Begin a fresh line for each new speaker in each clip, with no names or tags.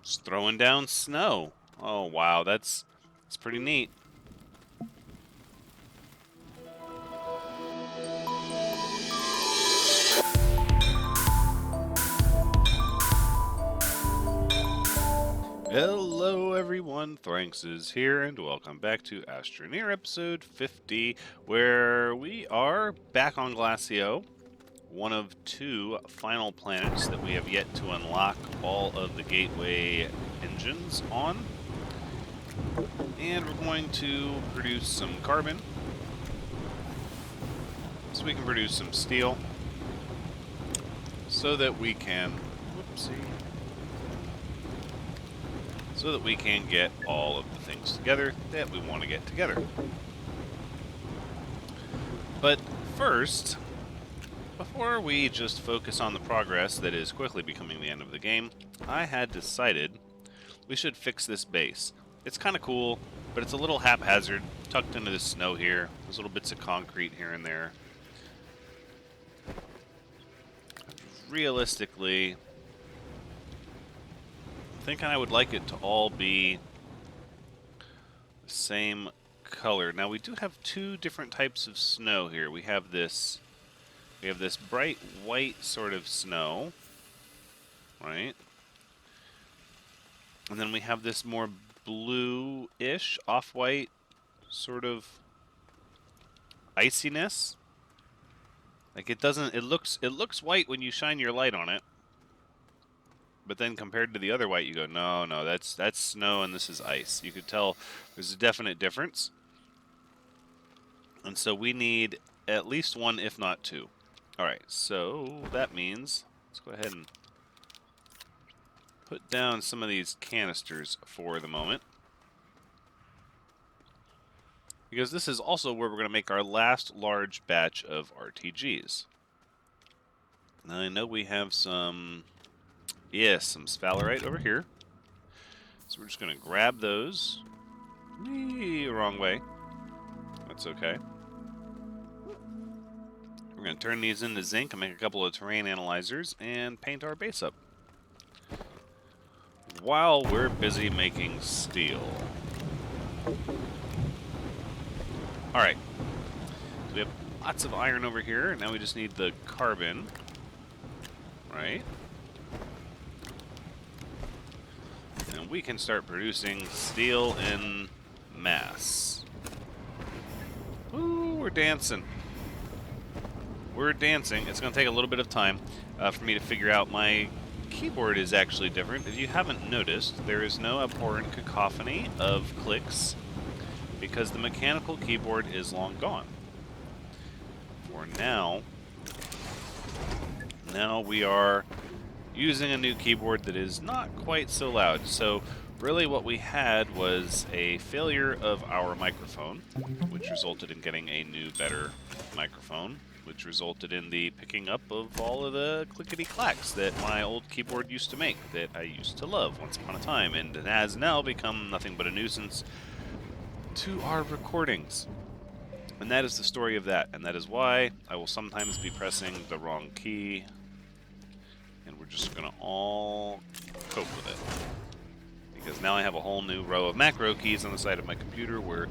Just throwing down snow. Oh, wow, that's pretty neat. Hello everyone, Thranxes here, and welcome back to Astroneer episode 50, where we are back on Glacio, one of two final planets that we have yet to unlock all of the gateway engines on. And we're going to produce some carbon, so we can produce some steel, so that we can, so that we can get all of the things together that we want to get together. But first, before we just focus on the progress that is quickly becoming the end of the game, I had decided we should fix this base. It's kind of cool, but it's a little haphazard, tucked into the snow here. There's little bits of concrete here and there. Realistically, I'm thinking I would like it to all be the same color. Now we do have two different types of snow here. We have this bright white sort of snow, right? And then we have this more blue-ish, off-white sort of iciness. Like it looks white when you shine your light on it. But then compared to the other white, you go, no, that's snow and this is ice. You could tell there's a definite difference. And so we need at least one, if not two. Alright, so that means, let's go ahead and put down some of these canisters for the moment. Because this is also where we're going to make our last large batch of RTGs. Now I know we have some sphalerite over here. So we're just going to grab those. Wrong way. That's okay. We're going to turn these into zinc and make a couple of terrain analyzers and paint our base up, while we're busy making steel. Alright. So we have lots of iron over here. Now we just need the carbon. Right? And we can start producing steel in mass. Ooh, we're dancing. We're dancing. It's going to take a little bit of time for me to figure out. My keyboard is actually different. If you haven't noticed, there is no abhorrent cacophony of clicks because the mechanical keyboard is long gone. For now we are using a new keyboard that is not quite so loud. So really what we had was a failure of our microphone, which resulted in getting a new, better microphone, which resulted in the picking up of all of the clickety-clacks that my old keyboard used to make, that I used to love once upon a time, and it has now become nothing but a nuisance to our recordings. And that is the story of that, and that is why I will sometimes be pressing the wrong key, and we're just going to all cope with it. Because now I have a whole new row of macro keys on the side of my computer where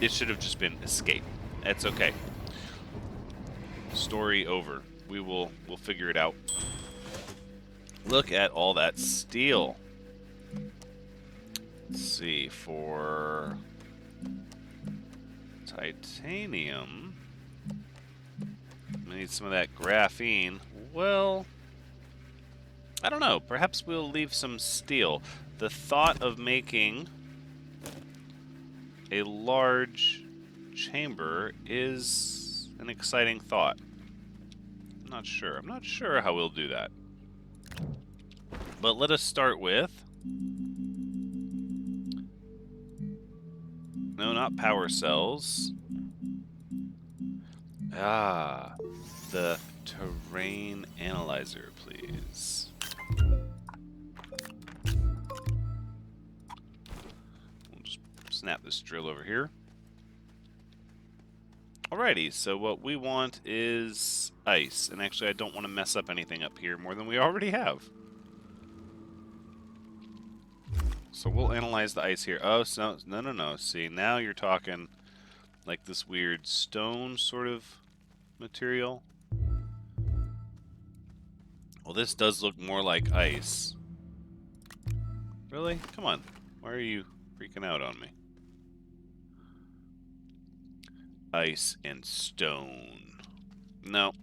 it should have just been escape. That's okay. Story over. We'll figure it out. Look at all that steel. Let's see, for titanium, I need some of that graphene. Well, I don't know. Perhaps we'll leave some steel. The thought of making a large chamber is an exciting thought. I'm not sure. I'm not sure how we'll do that. But let us start with... No, not power cells. Ah, the terrain analyzer, please. We'll just snap this drill over here. Alrighty, so what we want is ice. And actually, I don't want to mess up anything up here more than we already have. So we'll analyze the ice here. Oh, so, no. See, now you're talking like this weird stone sort of material. Well, this does look more like ice. Really? Come on. Why are you freaking out on me? Ice and stone. No.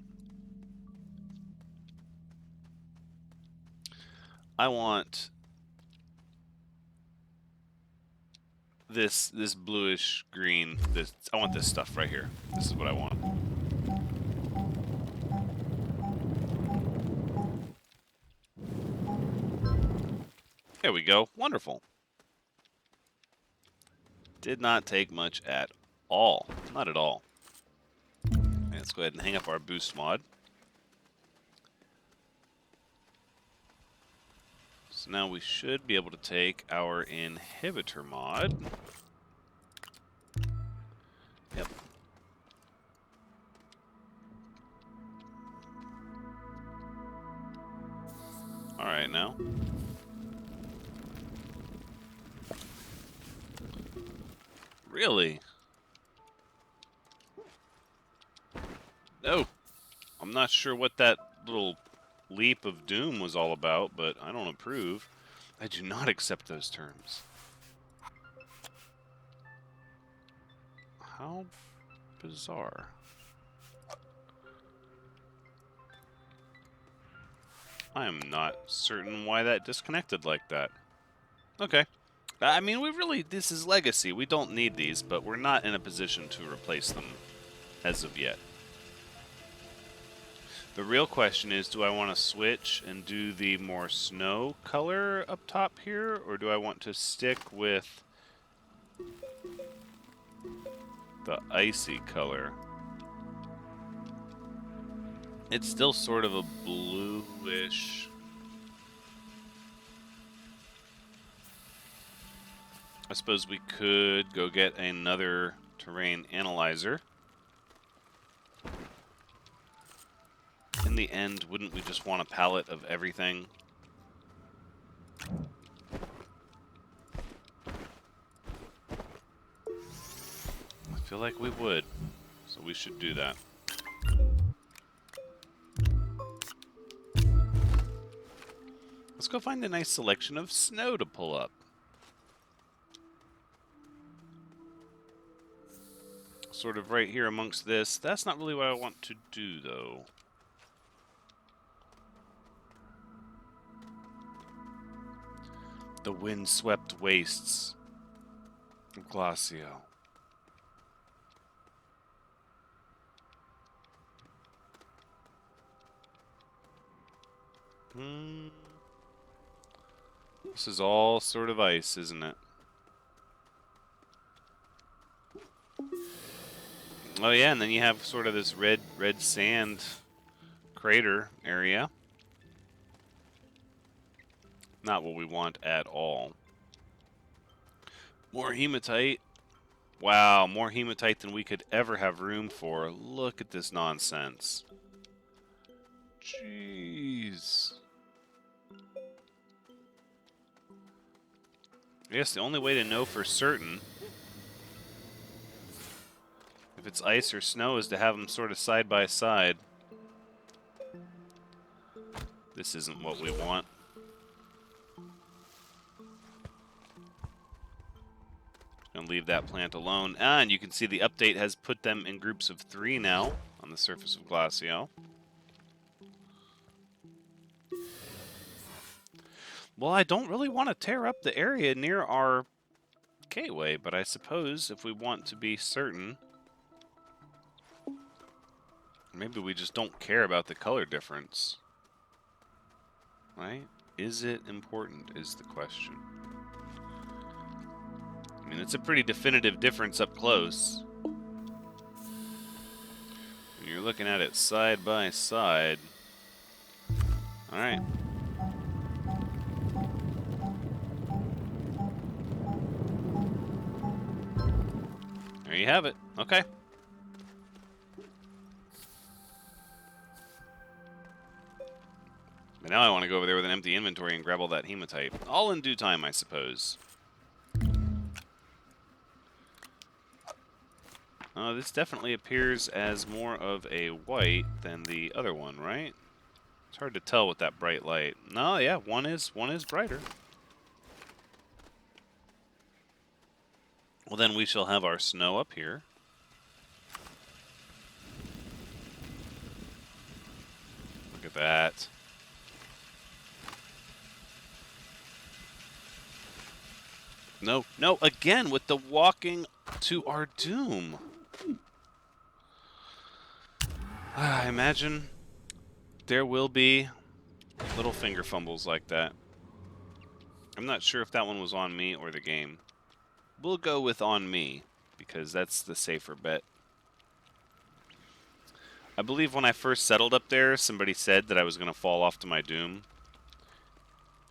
I want this bluish green. I want this stuff right here. This is what I want. There we go. Wonderful. Did not take much at all. Not at all. Let's go ahead and hang up our boost mod. So now we should be able to take our inhibitor mod. Yep. Alright now. Really? No. I'm not sure what that little leap of doom was all about, but I don't approve. I do not accept those terms. How bizarre. I am not certain why that disconnected like that. Okay. I mean, this is legacy. We don't need these, but we're not in a position to replace them as of yet. The real question is, do I want to switch and do the more snow color up top here, or do I want to stick with the icy color? It's still sort of a bluish. I suppose we could go get another terrain analyzer. In the end, wouldn't we just want a palette of everything? I feel like we would, so we should do that. Let's go find a nice selection of snow to pull up. Sort of right here amongst this. That's not really what I want to do, though. The wind-swept wastes of Glacio. This is all sort of ice, isn't it? Oh yeah, and then you have sort of this red sand crater area. Not what we want at all. More hematite. Wow, more hematite than we could ever have room for. Look at this nonsense. Jeez. I guess the only way to know for certain if it's ice or snow is to have them sort of side by side. This isn't what we want. Gonna leave that plant alone. And you can see the update has put them in groups of 3 now on the surface of Glacio. Well, I don't really want to tear up the area near our gateway, but I suppose if we want to be certain, maybe we just don't care about the color difference. Right? Is it important, is the question. I mean, it's a pretty definitive difference up close. When you're looking at it side by side. Alright. There you have it. Okay. But now I want to go over there with an empty inventory and grab all that hematite. All in due time, I suppose. This definitely appears as more of a white than the other one, right? It's hard to tell with that bright light. No, yeah, one is brighter. Well, then we shall have our snow up here. Look at that. No, no, again with the walking to our doom. I imagine there will be little finger fumbles like that. I'm not sure if that one was on me or the game. We'll go with on me, because that's the safer bet. I believe when I first settled up there, somebody said that I was going to fall off to my doom.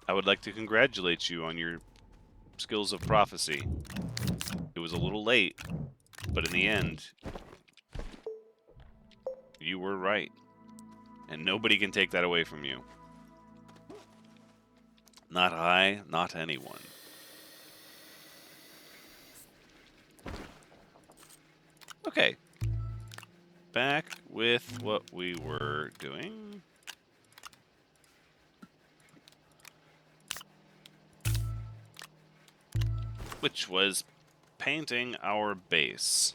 I would like to congratulate you on your skills of prophecy. It was a little late, but in the end, you were right. And nobody can take that away from you. Not I, not anyone. Okay. Back with what we were doing. Which was painting our base.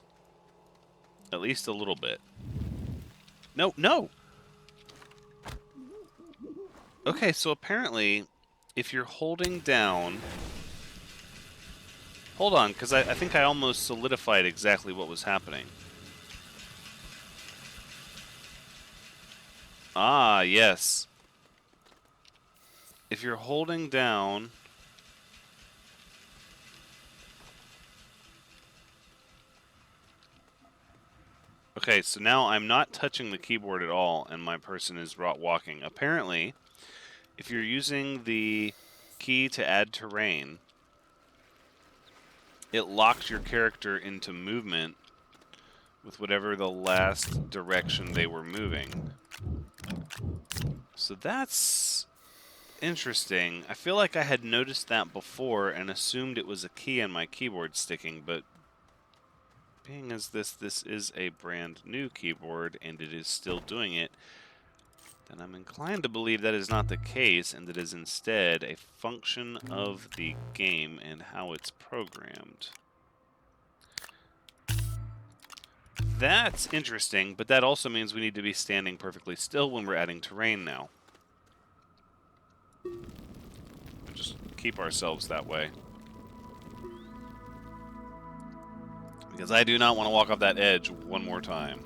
At least a little bit. No, no! Okay, so apparently, if you're holding down... Hold on, because I think I almost solidified exactly what was happening. Ah, yes. If you're holding down... Okay, so now I'm not touching the keyboard at all, and my person is walking. Apparently, if you're using the key to add terrain, it locks your character into movement with whatever the last direction they were moving. So that's interesting. I feel like I had noticed that before and assumed it was a key on my keyboard sticking, but being as this is a brand new keyboard and it is still doing it, then I'm inclined to believe that is not the case and that is instead a function of the game and how it's programmed. That's interesting, but that also means we need to be standing perfectly still when we're adding terrain now. Just keep ourselves that way. Because I do not want to walk off that edge one more time.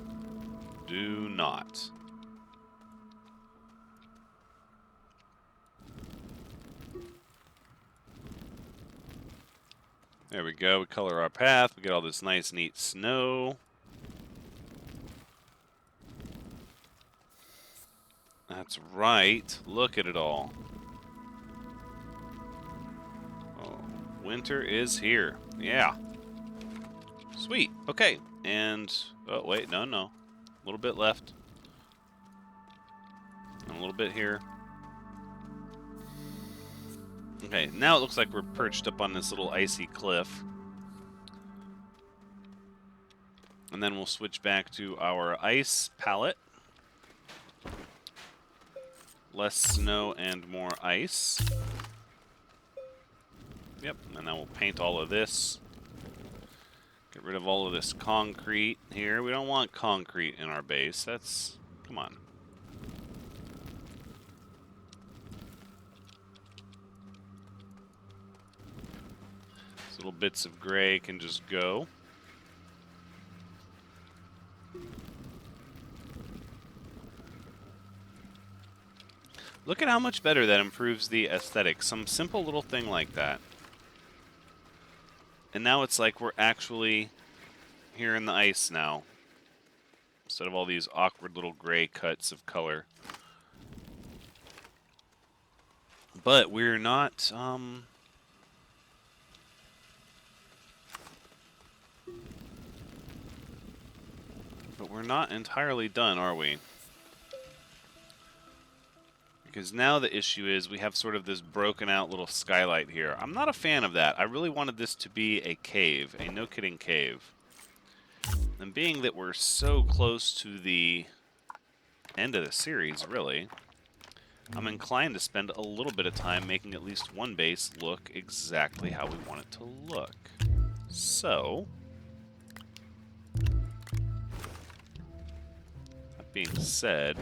Do not. There we go. We color our path. We get all this nice, neat snow. That's right. Look at it all. Oh, winter is here. Yeah. Sweet. Okay. And, oh, wait. No, no. A little bit left. And a little bit here. Okay, now it looks like we're perched up on this little icy cliff. And then we'll switch back to our ice palette. Less snow and more ice. Yep, and then we'll paint all of this. Get rid of all of this concrete here. We don't want concrete in our base. That's... come on. These little bits of gray can just go. Look at how much better that improves the aesthetic. Some simple little thing like that. And now it's like we're actually here in the ice now. Instead of all these awkward little gray cuts of color. But we're not, But we're not entirely done, are we? Because now the issue is we have sort of this broken out little skylight here. I'm not a fan of that. I really wanted this to be a cave, a no-kidding cave. And being that we're so close to the end of the series, really, I'm inclined to spend a little bit of time making at least one base look exactly how we want it to look. So, that being said,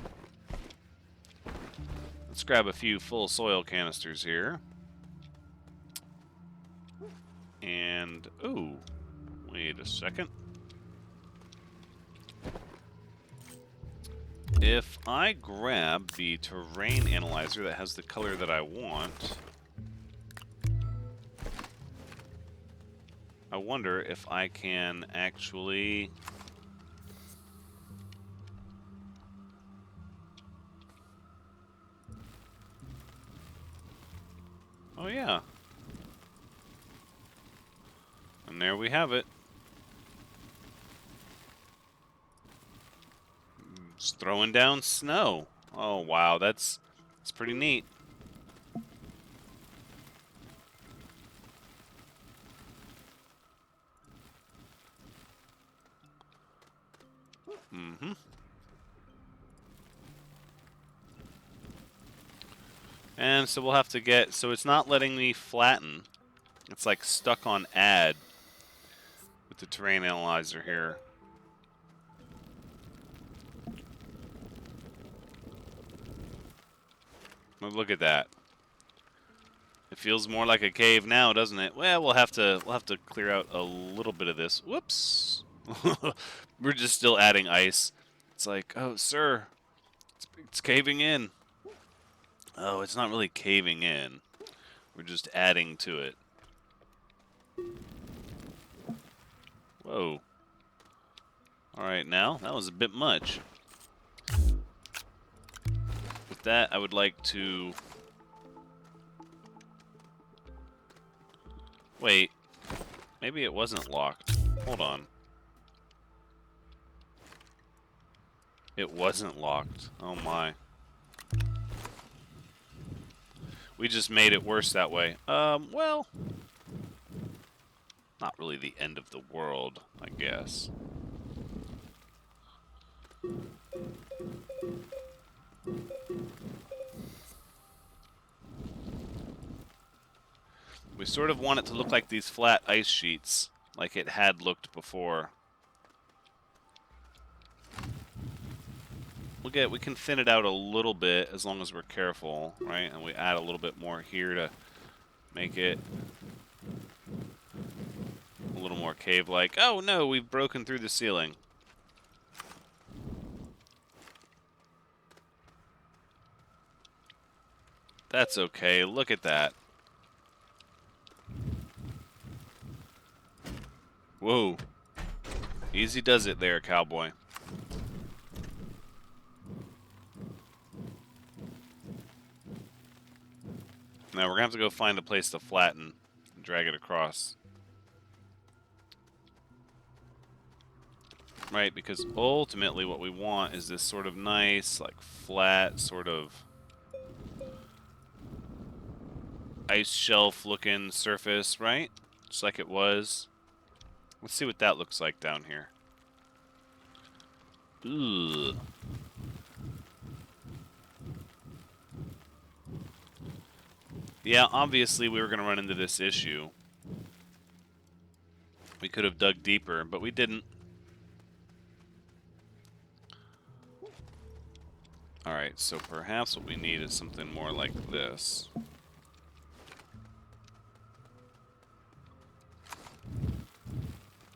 let's grab a few full soil canisters here. And, ooh, wait a second. If I grab the terrain analyzer that has the color that I want, I wonder if I can actually... Oh yeah. And there we have it. Just throwing down snow. Oh wow, that's pretty neat. Mm-hmm. And so we'll have to get, so it's not letting me flatten. It's like stuck on add with the terrain analyzer here. Well, look at that. It feels more like a cave now, doesn't it? Well, we'll have to clear out a little bit of this. Whoops. We're just still adding ice. It's like, oh, sir, it's caving in. Oh, it's not really caving in. We're just adding to it. Whoa. Alright, now, that was a bit much. With that, I would like to... Wait. Maybe it wasn't locked. Hold on. It wasn't locked. Oh my. We just made it worse that way. Well... Not really the end of the world, I guess. We sort of want it to look like these flat ice sheets, like it had looked before. We can thin it out a little bit as long as we're careful, right? And we add a little bit more here to make it a little more cave-like. Oh no, we've broken through the ceiling. That's okay, look at that. Whoa. Easy does it there, cowboy. Now we're gonna have to go find a place to flatten and drag it across. Right, because ultimately what we want is this sort of nice, like flat, sort of ice shelf looking surface, right? Just like it was. Let's see what that looks like down here. Ugh. Yeah, obviously we were going to run into this issue. We could have dug deeper, but we didn't. Alright, so perhaps what we need is something more like this.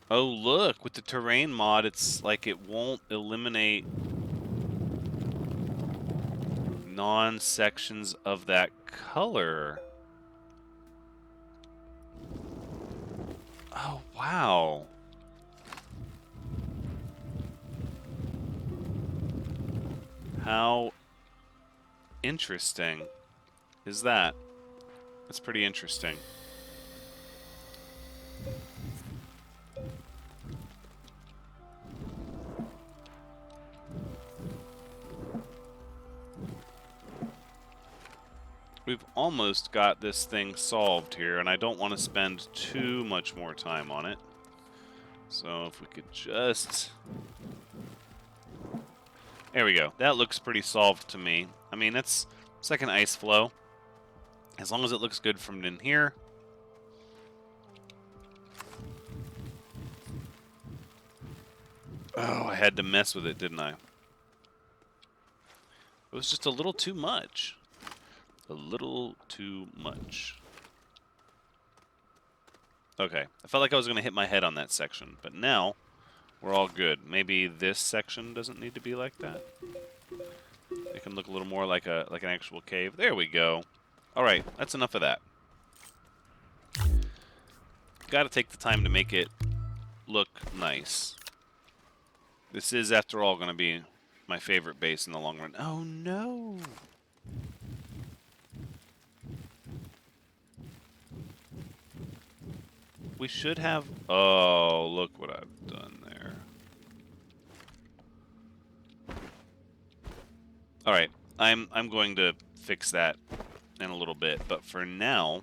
Oh, look, with the terrain mod, it's like it won't eliminate non-sections of that color. Oh, wow. How interesting is that? That's pretty interesting. We've almost got this thing solved here, and I don't want to spend too much more time on it. So if we could just... There we go. That looks pretty solved to me. I mean, it's like an ice flow. As long as it looks good from in here. Oh, I had to mess with it, didn't I? It was just a little too much. A little too much. Okay. I felt like I was going to hit my head on that section, but now we're all good. Maybe this section doesn't need to be like that. It can look a little more like an actual cave. There we go. All right, that's enough of that. Got to take the time to make it look nice. This is, after all, going to be my favorite base in the long run. Oh, no. We should have... Oh, look what I've done there. All right, I'm going to fix that in a little bit, but for now...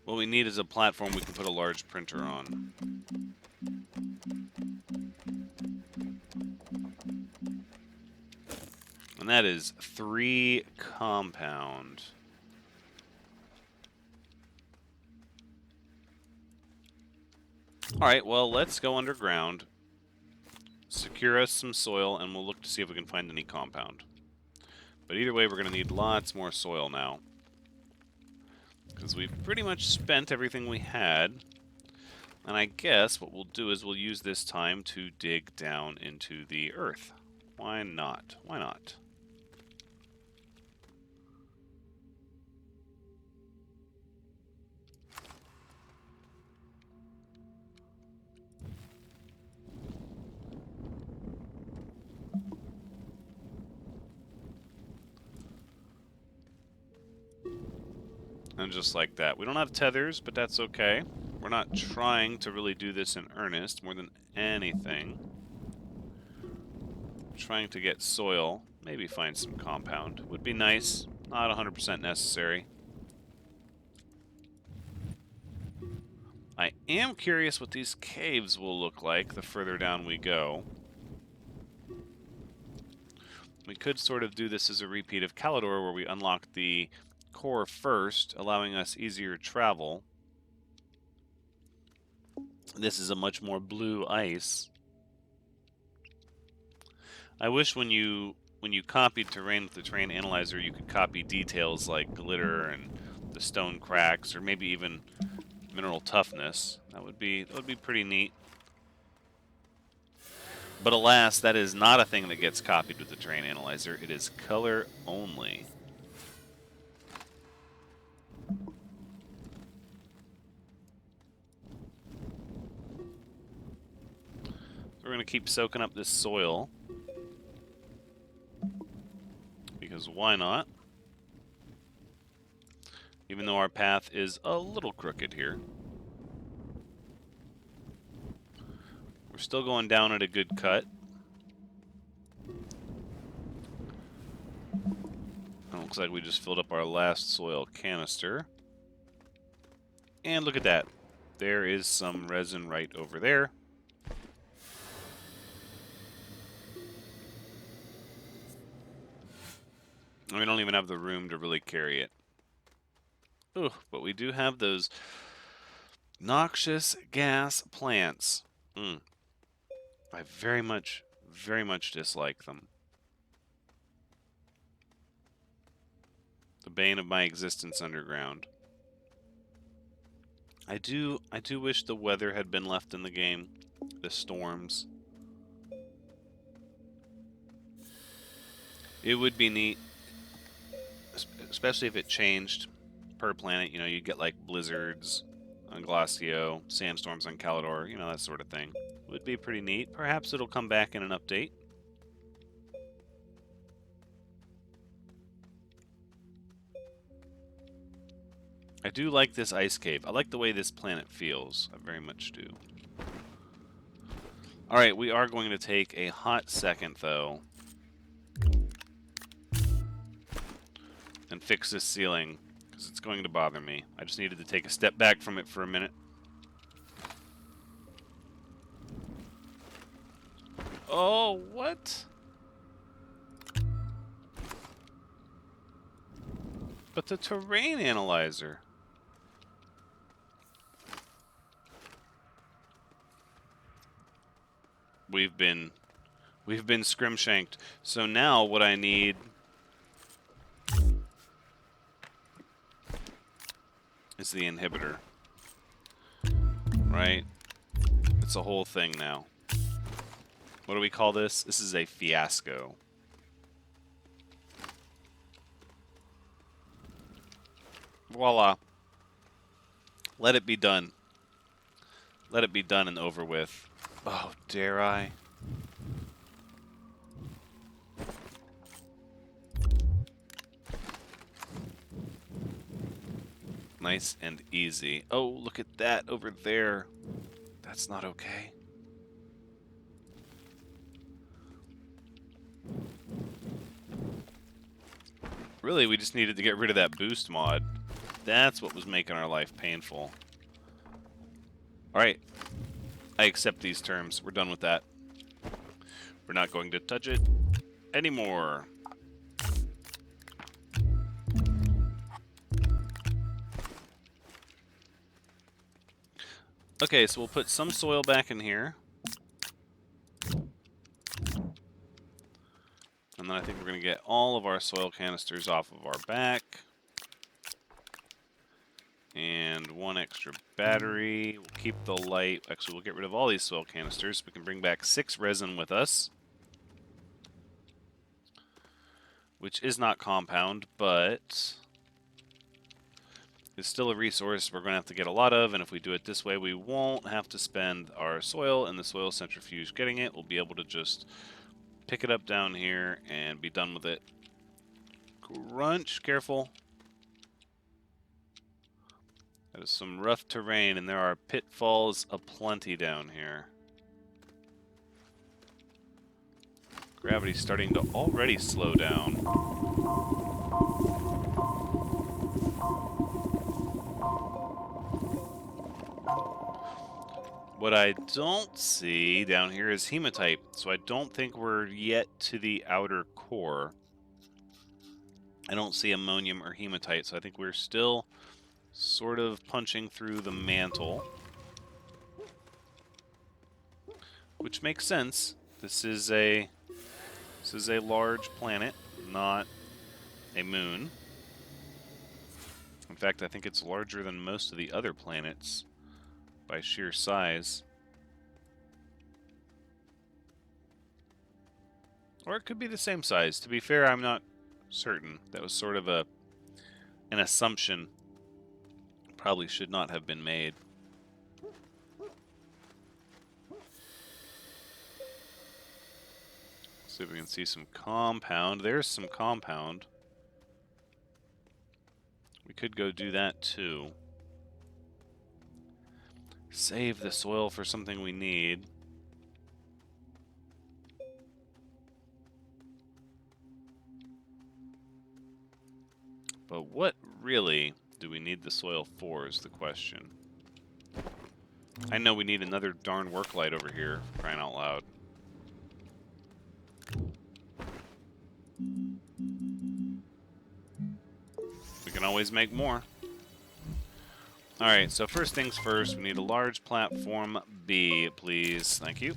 What we need is a platform we can put a large printer on. And that is 3 compound. Alright, well, let's go underground, secure us some soil, and we'll look to see if we can find any compound. But either way, we're going to need lots more soil now. Because we've pretty much spent everything we had. And I guess what we'll do is we'll use this time to dig down into the earth. Why not? Why not? And just like that. We don't have tethers, but that's okay. We're not trying to really do this in earnest more than anything. We're trying to get soil, maybe find some compound. Would be nice, not 100% necessary. I am curious what these caves will look like the further down we go. We could sort of do this as a repeat of Calidor, where we unlock the core first, allowing us easier travel. This is a much more blue ice. I wish when you copied terrain with the terrain analyzer, you could copy details like glitter and the stone cracks, or maybe even mineral toughness. That would be pretty neat. But alas, that is not a thing that gets copied with the terrain analyzer. It is color only. We're going to keep soaking up this soil. Because why not? Even though our path is a little crooked here. We're still going down at a good cut. It looks like we just filled up our last soil canister. And look at that. There is some resin right over there. And we don't even have the room to really carry it. Ooh, but we do have those noxious gas plants. I very much dislike them. The bane of my existence underground. I do wish the weather had been left in the game. The storms. It would be neat, especially if it changed per planet. You know, you'd get like blizzards on Glacio, sandstorms on Calidor, you know, that sort of thing. Would be pretty neat. Perhaps it'll come back in an update. I do like this ice cave. I like the way this planet feels. I very much do. Alright, we are going to take a hot second, though, and fix this ceiling, because it's going to bother me. I just needed to take a step back from it for a minute. Oh, what? But the terrain analyzer. We've been scrimshanked. So now what I need is the inhibitor. Right? It's a whole thing now. What do we call this? This is a fiasco. Voila. Let it be done. Let it be done and over with. Oh, dare I? Nice and easy. Oh, look at that over there. That's not okay. Really, we just needed to get rid of that boost mod. That's what was making our life painful. Alright. I accept these terms. We're done with that. We're not going to touch it anymore. Okay, so we'll put some soil back in here. And then I think we're going to get all of our soil canisters off of our back. And one extra battery. We'll keep the light. Actually, we'll get rid of all these soil canisters. We can bring back 6 resin with us. Which is not compound, but it's still a resource we're going to have to get a lot of, and if we do it this way, we won't have to spend our soil and the soil centrifuge getting it. We'll be able to just pick it up down here and be done with it. Crunch, careful. That is some rough terrain, and there are pitfalls aplenty down here. Gravity's starting to already slow down. What I don't see down here is hematite, so I don't think we're yet to the outer core. I don't see ammonium or hematite, so I think we're still sort of punching through the mantle. Which makes sense. This is a large planet, not a moon. In fact, I think it's larger than most of the other planets by sheer size. Or it could be the same size. To be fair, I'm not certain. That was sort of an assumption. Probably should not have been made. See if we can see some compound. There's some compound. We could go do that too. Save the soil for something we need. But what really do we need the soil for is the question. I know we need another darn work light over here, crying out loud. We can always make more. Alright, so first things first, we need a large platform B, please. Thank you.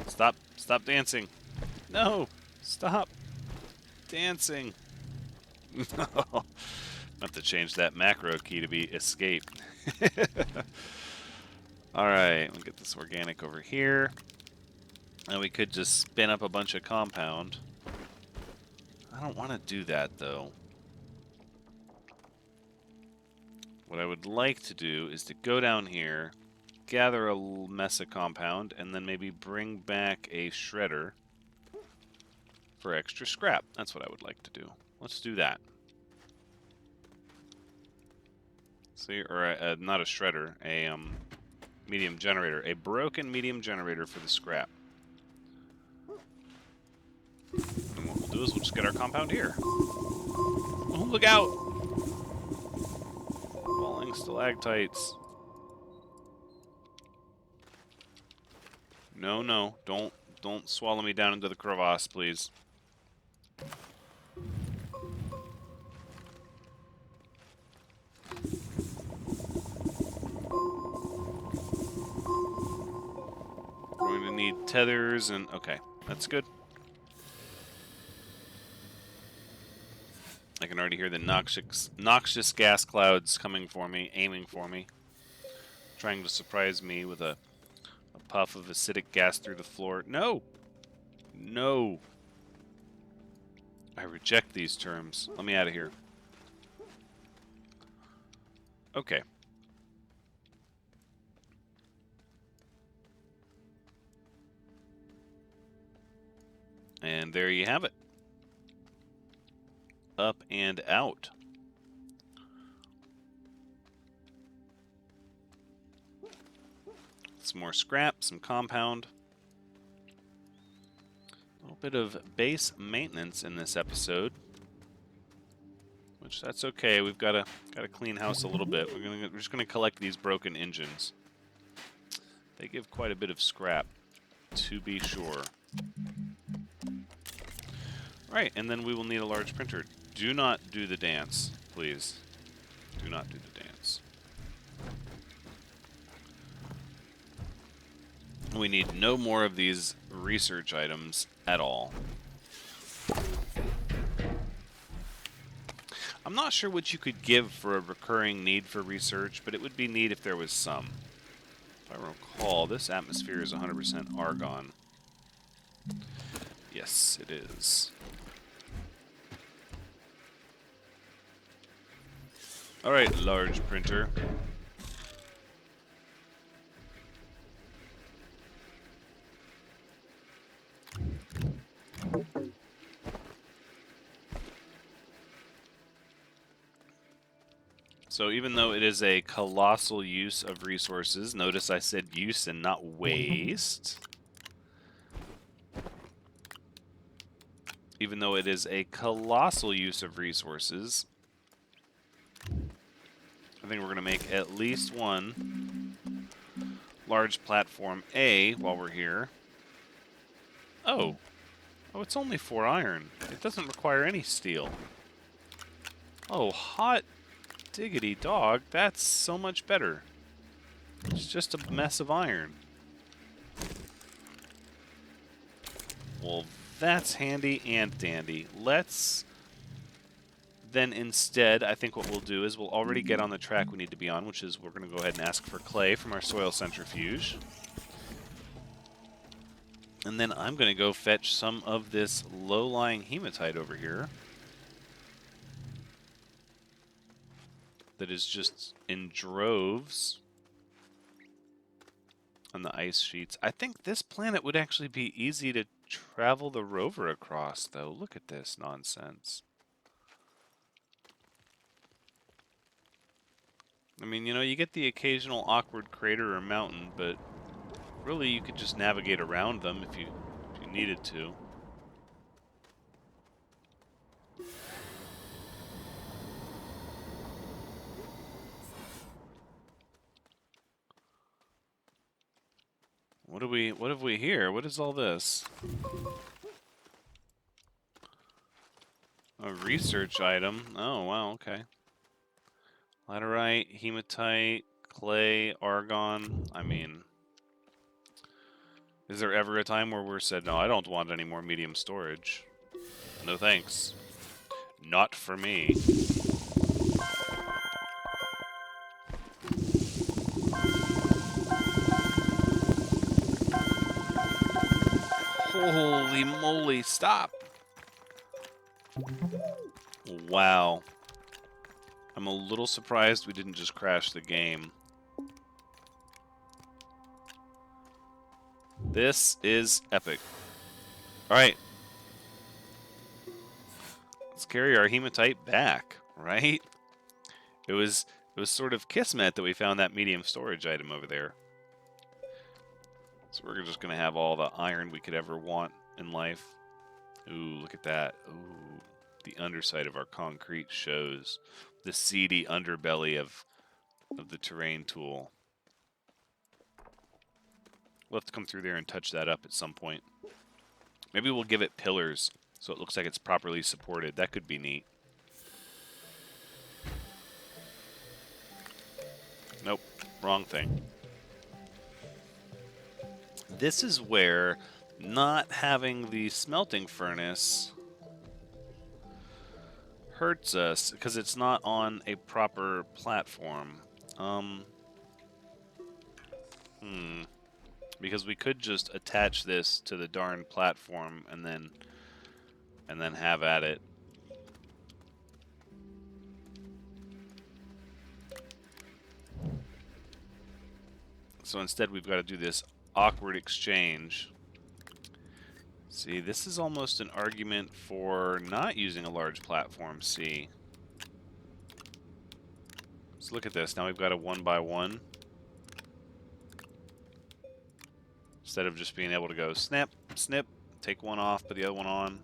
Stop dancing. No! Stop dancing. No. I have to change that macro key to be escape. Alright, we'll get this organic over here. And we could just spin up a bunch of compound. I don't want to do that, though. What I would like to do is to go down here, gather a mess of compound, and then maybe bring back a shredder for extra scrap. That's what I would like to do. Let's do that. See, or not a shredder, a medium generator. A broken medium generator for the scrap. And what we'll do is we'll just get our compound here. Oh, look out! Falling stalactites. No, no, don't swallow me down into the crevasse, please. We're going to need tethers and... okay, that's good. I can already hear the noxious gas clouds coming for me, aiming for me. Trying to surprise me with a puff of acidic gas through the floor. No! No! I reject these terms. Let me out of here. Okay. And there you have it. Up and out. Some more scrap, some compound. A little bit of base maintenance in this episode. Which, that's okay. We've got to clean house a little bit. We're just gonna collect these broken engines. They give quite a bit of scrap, to be sure. Right, and then we will need a large printer. Do not do the dance, please. Do not do the dance. We need no more of these research items at all. I'm not sure what you could give for a recurring need for research, but it would be neat if there was some. If I recall, this atmosphere is 100% argon. Yes, it is. Alright, large printer. So even though it is a colossal use of resources, notice I said use and not waste. Even though it is a colossal use of resources, I think we're going to make at least one large platform A while we're here. Oh, it's only 4 iron. It doesn't require any steel. Oh, hot diggity dog, that's so much better. It's just a mess of iron. Well, that's handy and dandy. Let's then instead, I think what we'll do is we'll already get on the track we need to be on, which is we're going to go ahead and ask for clay from our soil centrifuge. And then I'm going to go fetch some of this low-lying hematite over here. That is just in droves on the ice sheets. I think this planet would actually be easy to travel the rover across, though. Look at this nonsense. I mean, you know, you get the occasional awkward crater or mountain, but really you could just navigate around them if you needed to. What have we here? What is all this? A research item. Oh, wow, okay. Laterite, hematite, clay, argon. I mean, is there ever a time where we're said, no, I don't want any more medium storage? No thanks. Not for me. Holy moly, stop! Wow. I'm a little surprised we didn't just crash the game. This is epic. Alright. Let's carry our hematite back, right? It was sort of kismet that we found that medium storage item over there. So we're just going to have all the iron we could ever want in life. Ooh, look at that. Ooh, the underside of our concrete shows the seedy underbelly of the terrain tool. We'll have to come through there and touch that up at some point. Maybe we'll give it pillars so it looks like it's properly supported. That could be neat. Nope, wrong thing. This is where not having the smelting furnace hurts us, because it's not on a proper platform. Because we could just attach this to the darn platform and then have at it. So instead we've got to do this awkward exchange. See, this is almost an argument for not using a large platform, see. Let's look at this. Now we've got a 1x1. Instead of just being able to go snap, snip, take one off, put the other one on.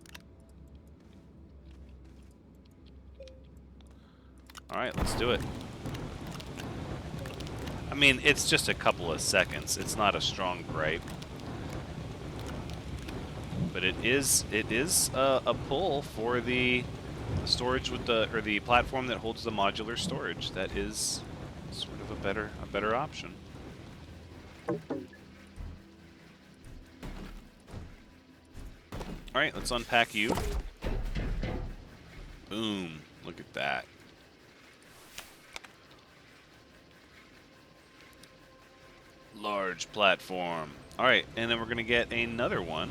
Alright, let's do it. I mean, it's just a couple of seconds. It's not a strong gripe. But it is a pull for the storage with the platform that holds the modular storage. That is sort of a better option. All right, let's unpack you. Boom! Look at that. Large platform. All right, and then we're gonna get another one.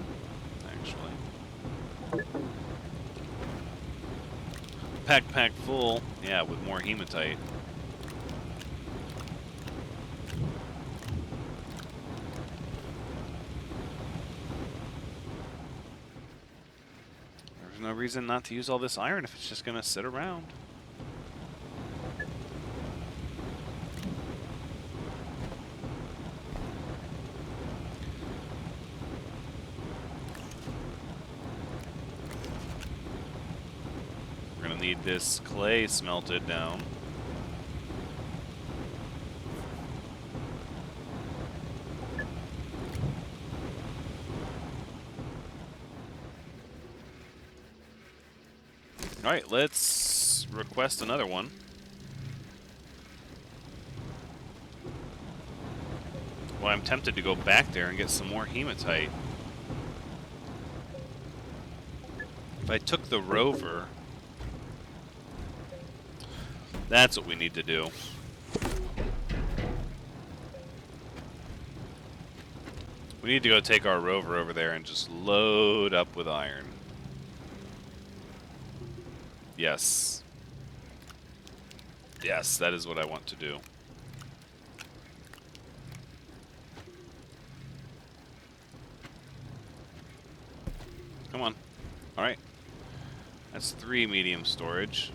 Actually, pack full. Yeah, with more hematite. There's no reason not to use all this iron if it's just gonna sit around. Need this clay smelted down. Alright, let's request another one. Well, I'm tempted to go back there and get some more hematite. If I took the rover... That's what we need to do. We need to go take our rover over there and just load up with iron. Yes. Yes, that is what I want to do. Come on. Alright. That's 3 medium storage.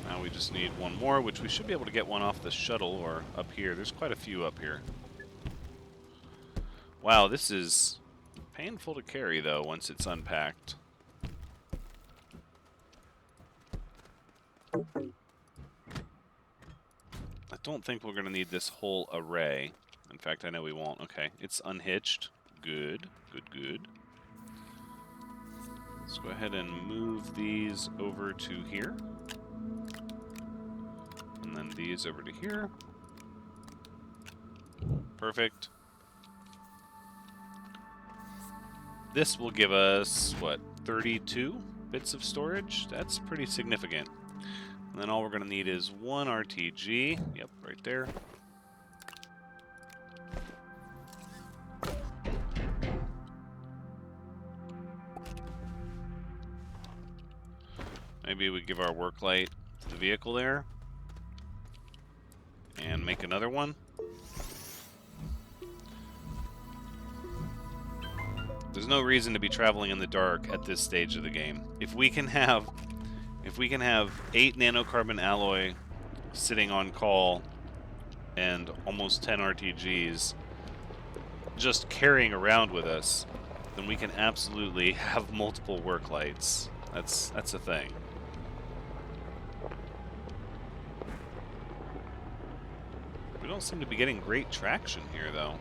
Now we just need one more, which we should be able to get one off the shuttle or up here. There's quite a few up here. Wow, this is painful to carry, though, once it's unpacked. I don't think we're going to need this whole array. In fact, I know we won't. Okay, it's unhitched. Good, good, good. Let's go ahead and move these over to here. And then these over to here. Perfect. This will give us, what, 32 bits of storage? That's pretty significant. And then all we're going to need is one RTG. Yep, right there. Maybe we give our work light to the vehicle there. And make another one. There's no reason to be traveling in the dark at this stage of the game. If we can have 8 nanocarbon alloy sitting on call and almost 10 RTGs, just carrying around with us, then we can absolutely have multiple work lights. That's a thing. We don't seem to be getting great traction here, though.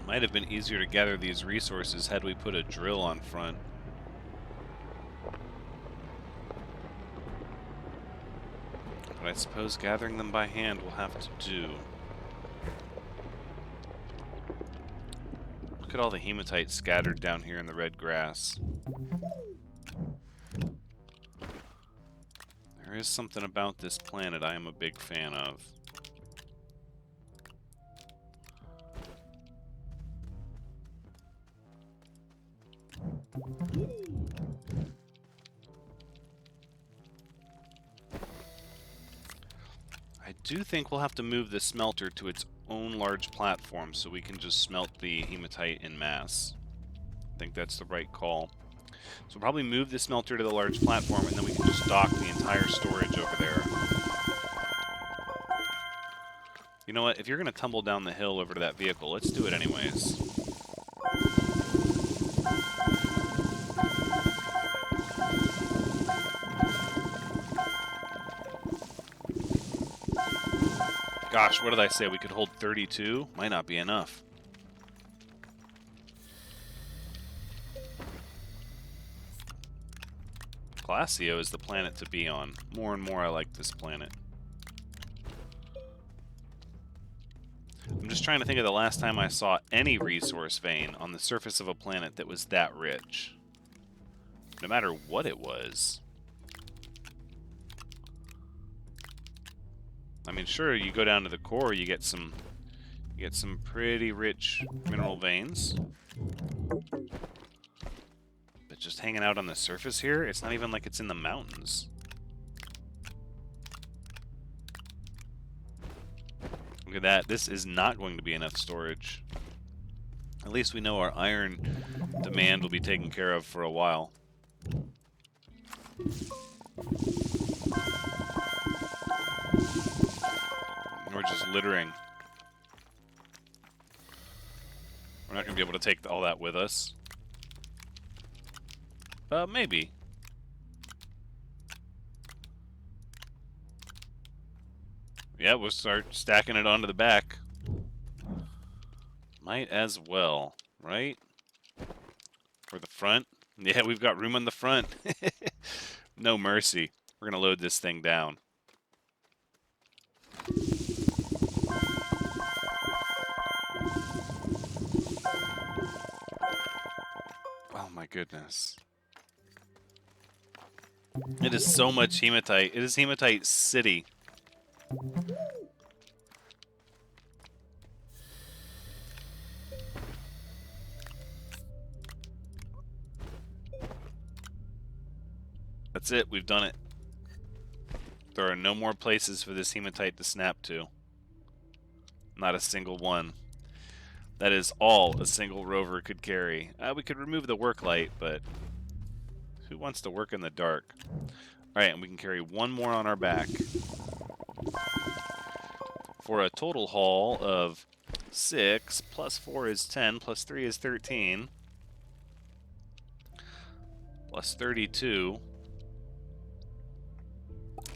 Might have been easier to gather these resources had we put a drill on front. But I suppose gathering them by hand will have to do. Look at all the hematite scattered down here in the red grass. There is something about this planet I am a big fan of. I do think we'll have to move the smelter to its own large platform so we can just smelt the hematite en masse. I think that's the right call. So we'll probably move the smelter to the large platform, and then we can just dock the entire storage over there. You know what? If you're going to tumble down the hill over to that vehicle, let's do it anyways. Gosh, what did I say? We could hold 32? Might not be enough. Glacio is the planet to be on. More and more I like this planet. I'm just trying to think of the last time I saw any resource vein on the surface of a planet that was that rich. No matter what it was. I mean, sure, you go down to the core, you get some pretty rich mineral veins. But just hanging out on the surface here, it's not even like it's in the mountains. Look at that. This is not going to be enough storage. At least we know our iron demand will be taken care of for a while. We're just littering. We're not going to be able to take all that with us. Maybe. Yeah, we'll start stacking it onto the back. Might as well, right? For the front. Yeah, we've got room on the front. No mercy. We're going to load this thing down. Oh my goodness. It is so much hematite. It is Hematite City. That's it. We've done it. There are no more places for this hematite to snap to. Not a single one. That is all a single rover could carry. We could remove the work light, but who wants to work in the dark? Alright, and we can carry one more on our back. For a total haul of 6, plus 4 is 10, plus 3 is 13, plus 32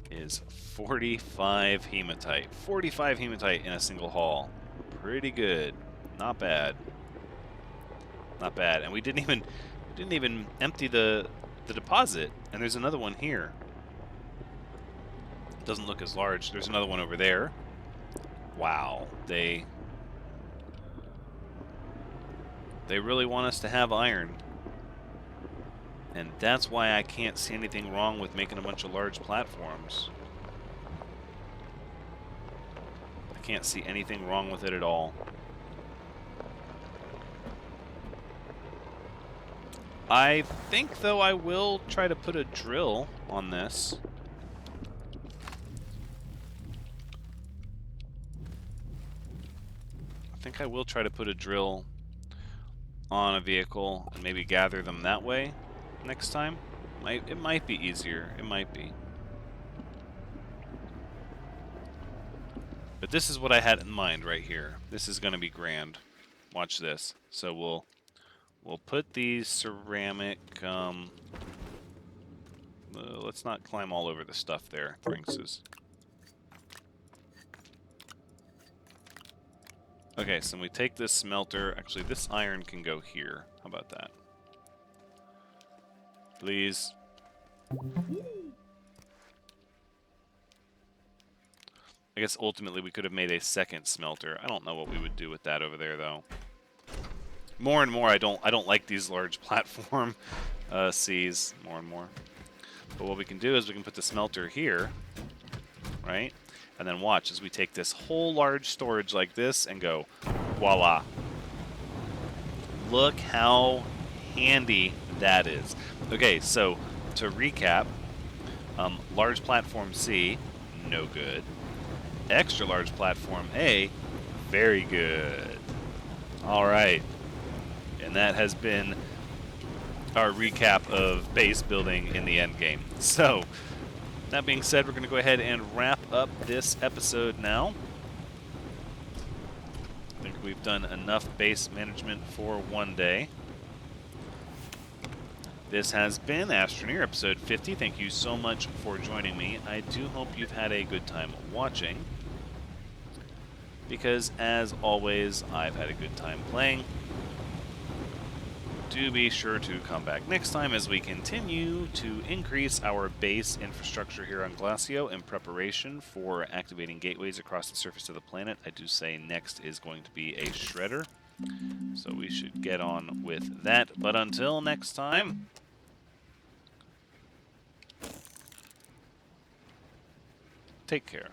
is 45 hematite. 45 hematite in a single haul. Pretty good. Not bad. Not bad. And we didn't even empty the deposit. And there's another one here. It doesn't look as large. There's another one over there. Wow. They really want us to have iron. And that's why I can't see anything wrong with making a bunch of large platforms. I can't see anything wrong with it at all. I think, though, I will try to put a drill on this. I think I will try to put a drill on a vehicle and maybe gather them that way next time. It might be easier. It might be. But this is what I had in mind right here. This is going to be grand. Watch this. So we'll put these ceramic. Let's not climb all over the stuff there, Thranxes. Okay, so we take this smelter. Actually, this iron can go here. How about that? Please. I guess ultimately we could have made a second smelter. I don't know what we would do with that over there, though. More and more, I don't like these large platform seas. More and more. But what we can do is we can put the smelter here, right? And then watch as we take this whole large storage like this and go, voila. Look how handy that is. Okay, so to recap, large platform C, no good. Extra large platform A, very good. All right. And that has been our recap of base building in the end game. So, that being said, we're going to go ahead and wrap up this episode now. I think we've done enough base management for one day. This has been Astroneer, episode 50. Thank you so much for joining me. I do hope you've had a good time watching, because as always, I've had a good time playing. Do be sure to come back next time as we continue to increase our base infrastructure here on Glacio in preparation for activating gateways across the surface of the planet. I do say next is going to be a shredder, so we should get on with that. But until next time, take care.